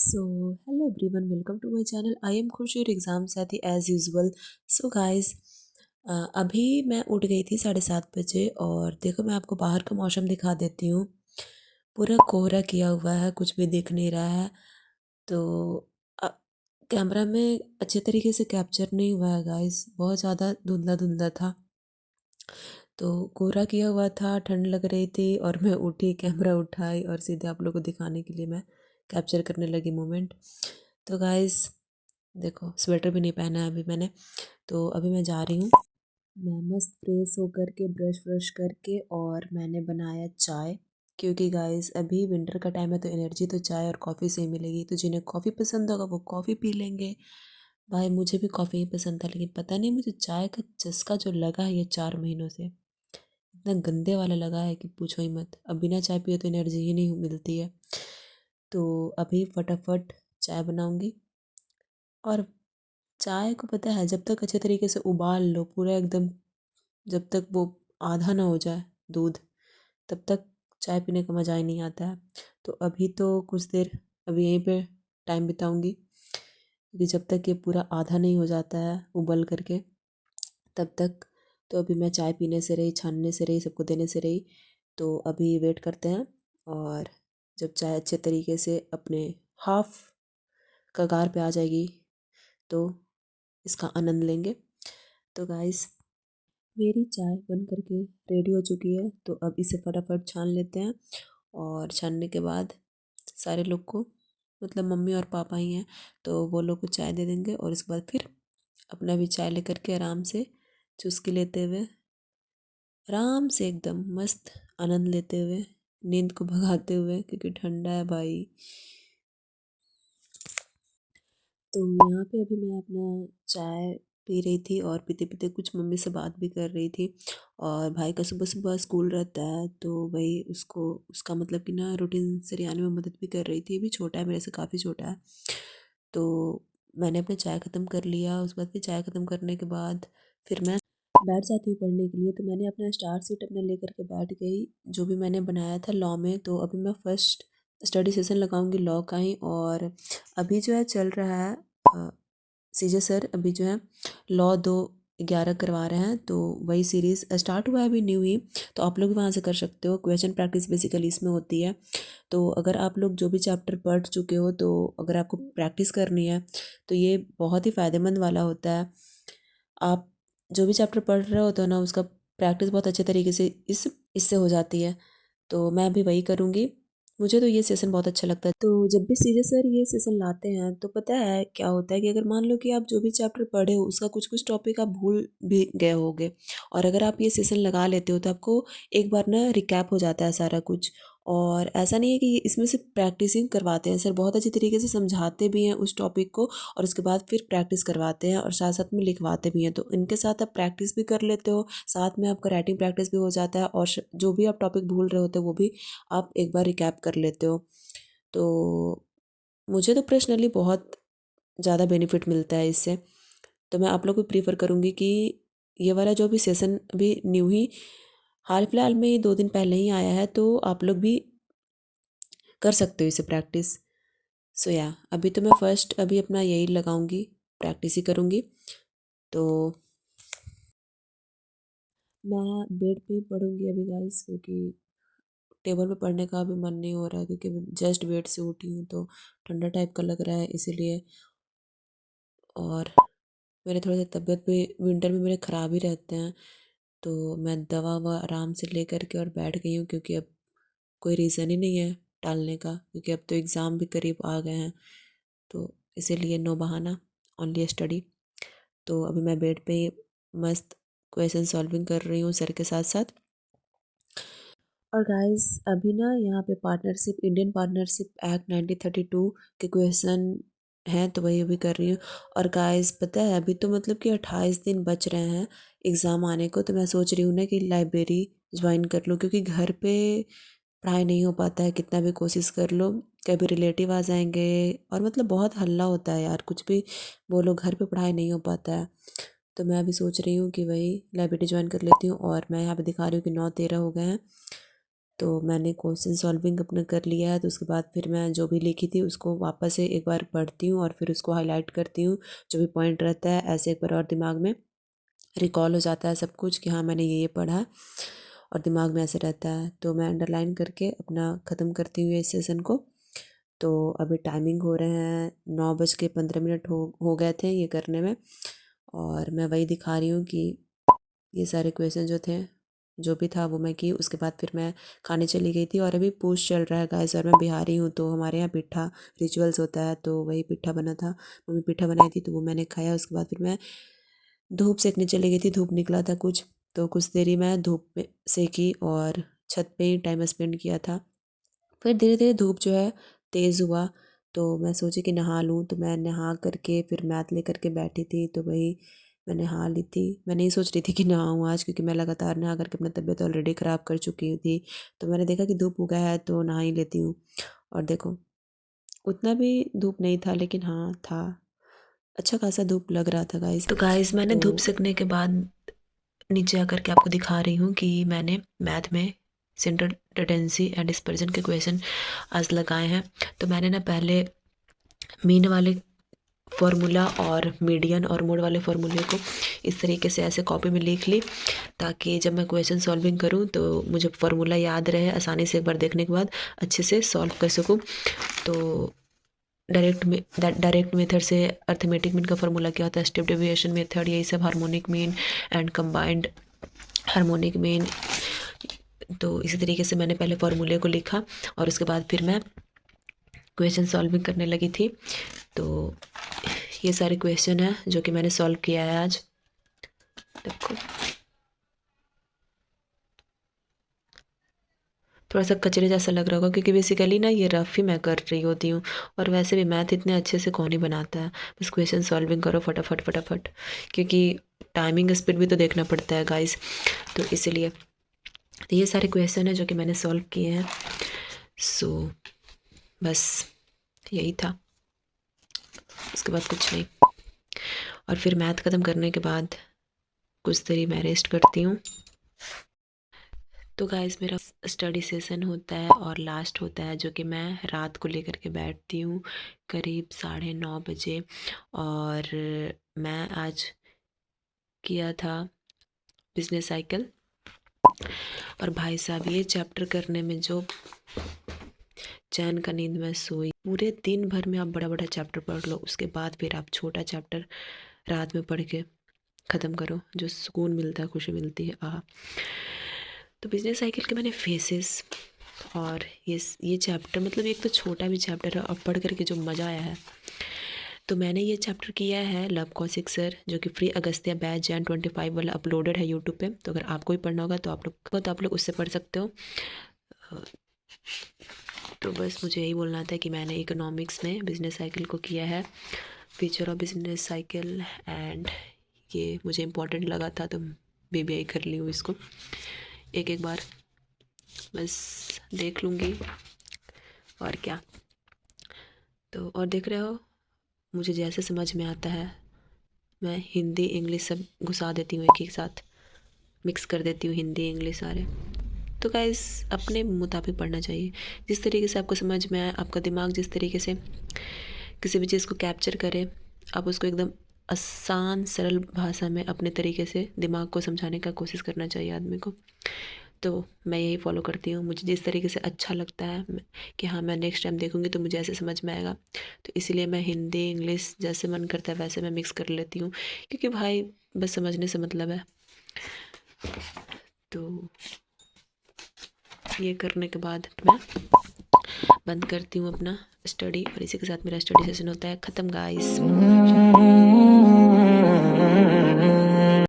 So, hello everyone, welcome to my channel. I am खुशी और exam साथी as usual. So guys, अभी मैं उठ गई थी 7:30 बजे और देखो मैं आपको बाहर का मौसम दिखा देती हूँ. पूरा कोहरा किया हुआ है, कुछ भी दिख नहीं रहा है. तो अ, कैमरा में अच्छे तरीके से कैप्चर नहीं हुआ है गाइस, बहुत ज़्यादा धुंधला धुंधला था. तो कोहरा किया हुआ था, ठंड लग रही थी और मैं उठी, कैमरा उठाई और सीधे आप लोगों को दिखाने के लिए मैं कैप्चर करने लगी मोमेंट. तो गाइस देखो, स्वेटर भी नहीं पहना है अभी मैंने. तो अभी मैं जा रही हूँ. मैं मस्त फ्रेश होकर के ब्रश व्रश करके और मैंने बनाया चाय. क्योंकि गाइस अभी विंटर का टाइम है तो एनर्जी तो चाय और कॉफ़ी से ही मिलेगी. तो जिन्हें कॉफ़ी पसंद होगा वो कॉफ़ी पी लेंगे. भाई मुझे भी कॉफ़ी ही पसंद था, लेकिन पता नहीं मुझे चाय का चस्का जो लगा है ये 4 महीनों से, इतना गंदे वाला लगा है कि पूछो ही मत. अब बिना चाय पिए तो एनर्जी ही नहीं मिलती है. तो अभी फटाफट चाय बनाऊंगी. और चाय को पता है, जब तक अच्छे तरीके से उबाल लो पूरा एकदम, जब तक वो आधा ना हो जाए दूध, तब तक चाय पीने का मज़ा ही नहीं आता है. तो अभी तो कुछ देर अभी यहीं पे टाइम बिताऊंगी, क्योंकि जब तक ये पूरा आधा नहीं हो जाता है उबल करके, तब तक. तो अभी मैं चाय पीने से रही, छानने से रही, सबको देने से रही. तो अभी वेट करते हैं. और जब चाय अच्छे तरीके से अपने हाफ कगार पे आ जाएगी तो इसका आनंद लेंगे. तो गाइस, मेरी चाय बन करके रेडी हो चुकी है. तो अब इसे फटाफट छान लेते हैं. और छानने के बाद सारे लोग को, मतलब मम्मी और पापा ही हैं, तो वो लोग को चाय दे देंगे. और इसके बाद फिर अपना भी चाय लेकर के आराम से चुस्की लेते हुए, आराम से एकदम मस्त आनंद लेते हुए, नींद को भगाते हुए, क्योंकि ठंडा है भाई. तो यहाँ पे अभी मैं अपना चाय पी रही थी और पीते पीते कुछ मम्मी से बात भी कर रही थी. और भाई का सुबह सुबह स्कूल रहता है, तो वही उसको, उसका मतलब कि ना रूटीन सरियाने में मदद भी कर रही थी. अभी छोटा है, मेरे से काफ़ी छोटा है. तो मैंने अपने चाय ख़त्म कर लिया. उसके बाद फिर चाय ख़त्म करने के बाद फिर मैं बैठ जाती हूँ पढ़ने के लिए. तो मैंने अपना स्टार सीट अपना लेकर के बैठ गई, जो भी मैंने बनाया था लॉ में. तो अभी मैं फर्स्ट स्टडी सेशन लगाऊंगी लॉ का ही. और अभी जो है चल रहा है, सीजे सर अभी जो है लॉ 2/11 करवा रहे हैं. तो वही सीरीज़ स्टार्ट हुआ है अभी न्यू ही. तो आप लोग भी वहाँ से कर सकते हो. क्वेश्चन प्रैक्टिस बेसिकली इसमें होती है. तो अगर आप लोग जो भी चैप्टर पढ़ चुके हो, तो अगर आपको प्रैक्टिस करनी है तो ये बहुत ही फ़ायदेमंद वाला होता है. आप जो भी चैप्टर पढ़ रहे हो तो ना, उसका प्रैक्टिस बहुत अच्छे तरीके से इससे हो जाती है. तो मैं भी वही करूँगी. मुझे तो ये सेशन बहुत अच्छा लगता है. तो जब भी सीजे सर ये सेशन लाते हैं तो पता है क्या होता है कि अगर मान लो कि आप जो भी चैप्टर पढ़े हो उसका कुछ कुछ टॉपिक आप भूल भी गए होगे, और अगर आप ये सेशन लगा लेते हो तो आपको एक बार ना रिकैप हो जाता है सारा कुछ. और ऐसा नहीं है कि इसमें सिर्फ प्रैक्टिसिंग करवाते हैं सर, बहुत अच्छी तरीके से समझाते भी हैं उस टॉपिक को, और उसके बाद फिर प्रैक्टिस करवाते हैं और साथ साथ में लिखवाते भी हैं. तो इनके साथ आप प्रैक्टिस भी कर लेते हो, साथ में आपका राइटिंग प्रैक्टिस भी हो जाता है, और जो भी आप टॉपिक भूल रहे होते हो वो भी आप एक बार रिकैप कर लेते हो. तो मुझे तो पर्सनली बहुत ज़्यादा बेनिफिट मिलता है इससे. तो मैं आप लोग को प्रीफर करूँगी कि ये वाला जो भी सेशन अभी न्यू ही हाल फिलहाल में ही 2 दिन पहले ही आया है, तो आप लोग भी कर सकते हो इसे प्रैक्टिस. सो या अभी तो मैं फर्स्ट अभी अपना यही लगाऊंगी, प्रैक्टिस ही करूँगी. तो मैं बेड पे ही पढ़ूंगी अभी गाइस, क्योंकि टेबल पे पढ़ने का अभी मन नहीं हो रहा है, क्योंकि जस्ट बेड से उठी हूँ तो ठंडा टाइप का लग रहा है इसीलिए. और मेरे थोड़े से तबीयत भी विंटर में मेरे ख़राब ही रहते हैं. तो मैं दवा ववा आराम से ले करके और बैठ गई हूँ, क्योंकि अब कोई रीज़न ही नहीं है टालने का, क्योंकि अब तो एग्ज़ाम भी करीब आ गए हैं. तो इसीलिए नो बहाना, ओनली स्टडी. तो अभी मैं बेड पे ही मस्त क्वेश्चन सॉल्विंग कर रही हूँ सर के साथ साथ. और गाइस अभी ना यहाँ पे पार्टनरशिप, इंडियन पार्टनरशिप एक्ट 1932 के क्वेश्चन हैं, तो वही अभी कर रही हूँ. और गाइस पता है अभी तो मतलब कि 28 दिन बच रहे हैं एग्ज़ाम आने को. तो मैं सोच रही हूँ ना कि लाइब्रेरी ज्वाइन कर लूँ, क्योंकि घर पे पढ़ाई नहीं हो पाता है, कितना भी कोशिश कर लो. कभी रिलेटिव आ जाएंगे और मतलब बहुत हल्ला होता है यार, कुछ भी बोलो घर पे पढ़ाई नहीं हो पाता है. तो मैं अभी सोच रही हूँ कि वही लाइब्रेरी ज्वाइन कर लेती हूँ. और मैं यहाँ पे दिखा रही हूँ कि 9:13 हो गए हैं. तो मैंने क्वेश्चन सॉल्विंग अपना कर लिया है। तो उसके बाद फिर मैं जो भी लिखी थी उसको वापस से एक बार पढ़ती हूँ और फिर उसको हाईलाइट करती हूँ। जो भी पॉइंट रहता है ऐसे एक बार और दिमाग में रिकॉल हो जाता है सब कुछ कि हाँ मैंने ये पढ़ा और दिमाग में ऐसे रहता है। तो मैं अंडरलाइन करके अपना ख़त्म करती हूँ इस सेशन को। तो अभी टाइमिंग हो रहे हैं 9:15 हो गए थे ये करने में। और मैं वही दिखा रही हूँ कि ये सारे क्वेश्चन जो थे जो भी था वो मैं की। उसके बाद फिर मैं खाने चली गई थी और अभी पूछ चल रहा है गाइस। और मैं बिहारी हूँ तो हमारे यहाँ पिट्ठा रिचुअल्स होता है, तो वही पिट्ठा बना था। मम्मी पिट्ठा बनाई थी तो वो मैंने खाया। उसके बाद फिर मैं धूप सेकने चली गई थी, धूप निकला था कुछ, तो कुछ देरी मैं धूप में सेकी और छत पे ही टाइम स्पेंड किया था। फिर धीरे धीरे धूप जो है तेज़ हुआ तो मैं सोची कि नहा लूँ। तो मैं नहा करके फिर मैथ लेकर के बैठी थी, तो वही मैं नहा ली थी। मैं नहीं सोच रही थी कि नहाऊँ आज, क्योंकि मैं लगातार नहा करके अपना तबीयत ऑलरेडी ख़राब कर चुकी थी। तो मैंने देखा कि धूप उगा है तो नहा ही लेती हूँ। और देखो उतना भी धूप नहीं था, लेकिन हाँ था, अच्छा खासा धूप लग रहा था गाइस। तो गाइस मैंने धूप सेकने के बाद नीचे आकर के आपको दिखा रही हूँ कि मैंने मैथ में सेंटर टेंडेंसी एंड डिस्पर्जन के क्वेश्चन आज लगाए हैं। तो मैंने ना पहले मीन वाले फार्मूला और मीडियन और मोड वाले फार्मूले को इस तरीके से ऐसे कॉपी में लिख ली, ताकि जब मैं क्वेश्चन सॉल्विंग करूं तो मुझे फार्मूला याद रहे, आसानी से एक बार देखने के बाद अच्छे से सॉल्व कर सकूं। तो डायरेक्ट मेथड से अर्थमेटिक मीन का फार्मूला क्या होता है, स्टेप डेविएशन मेथड, यही सब, harmonic mean and combined harmonic mean. तो इसी तरीके से मैंने पहले फार्मूले को लिखा और उसके बाद फिर मैं क्वेश्चन सॉल्विंग करने लगी थी। तो ये सारे क्वेश्चन हैं जो कि मैंने सॉल्व किया है आज। देखो थोड़ा सा कचरे जैसा लग रहा होगा, क्योंकि बेसिकली ना ये रफ ही मैं कर रही होती हूँ। और वैसे भी मैथ इतने अच्छे से कौन ही बनाता है, बस क्वेश्चन सॉल्विंग करो फटाफट फटाफट, क्योंकि टाइमिंग स्पीड भी तो देखना पड़ता है गाइस। तो इसीलिए तो ये सारे क्वेश्चन हैं जो कि मैंने सॉल्व किए हैं। सो बस यही था, उसके बाद कुछ नहीं। और फिर मैथ ख़त्म करने के बाद कुछ देरी मैं रेस्ट करती हूँ। तो गाइस मेरा स्टडी सेशन होता है और लास्ट होता है, जो कि मैं रात को लेकर के बैठती हूँ करीब 9:30 बजे। और मैं आज किया था बिजनेस साइकिल। और भाई साहब ये चैप्टर करने में जो चैन का नींद में सोई, पूरे दिन भर में आप बड़ा बड़ा चैप्टर पढ़ लो, उसके बाद फिर आप छोटा चैप्टर रात में पढ़ के ख़त्म करो, जो सुकून मिलता है, खुशी मिलती है, आह। तो बिजनेस साइकिल के मैंने फेसेस और ये चैप्टर, मतलब एक तो छोटा भी चैप्टर है और पढ़ करके जो मज़ा आया है। तो मैंने ये चैप्टर किया है लव कौशिक सर, जो कि फ्री अगस्त्या बैच जैन 25 वाला अपलोडेड है यूट्यूब पे। तो अगर आपको भी पढ़ना होगा तो आप लोग उससे पढ़ सकते हो। तो बस मुझे यही बोलना था कि मैंने इकोनॉमिक्स में बिजनेस साइकिल को किया है, feature of business cycle, and ये मुझे इम्पोर्टेंट लगा था तो बीबीआई कर ली हूँ इसको एक एक बार, बस देख लूँगी और क्या। तो और देख रहे हो मुझे जैसे समझ में आता है मैं हिंदी इंग्लिश सब घुसा देती हूँ, एक ही साथ मिक्स कर देती हूँ हिंदी इंग्लिश सारे। तो गाइस अपने मुताबिक पढ़ना चाहिए, जिस तरीके से आपको समझ में आए, आपका दिमाग जिस तरीके से किसी भी चीज़ को कैप्चर करे, आप उसको एकदम आसान सरल भाषा में अपने तरीके से दिमाग को समझाने का कोशिश करना चाहिए आदमी को। तो मैं यही फॉलो करती हूँ, मुझे जिस तरीके से अच्छा लगता है कि हाँ मैं नेक्स्ट टाइम देखूँगी तो मुझे ऐसे समझ में आएगा, तो इसीलिए मैं हिंदी इंग्लिश जैसे मन करता है वैसे मैं मिक्स कर लेती हूँ, क्योंकि भाई बस समझने से मतलब है। तो ये करने के बाद मैं बंद करती हूँ अपना स्टडी, और इसी के साथ मेरा स्टडी सेशन होता है ख़त्म गाइस।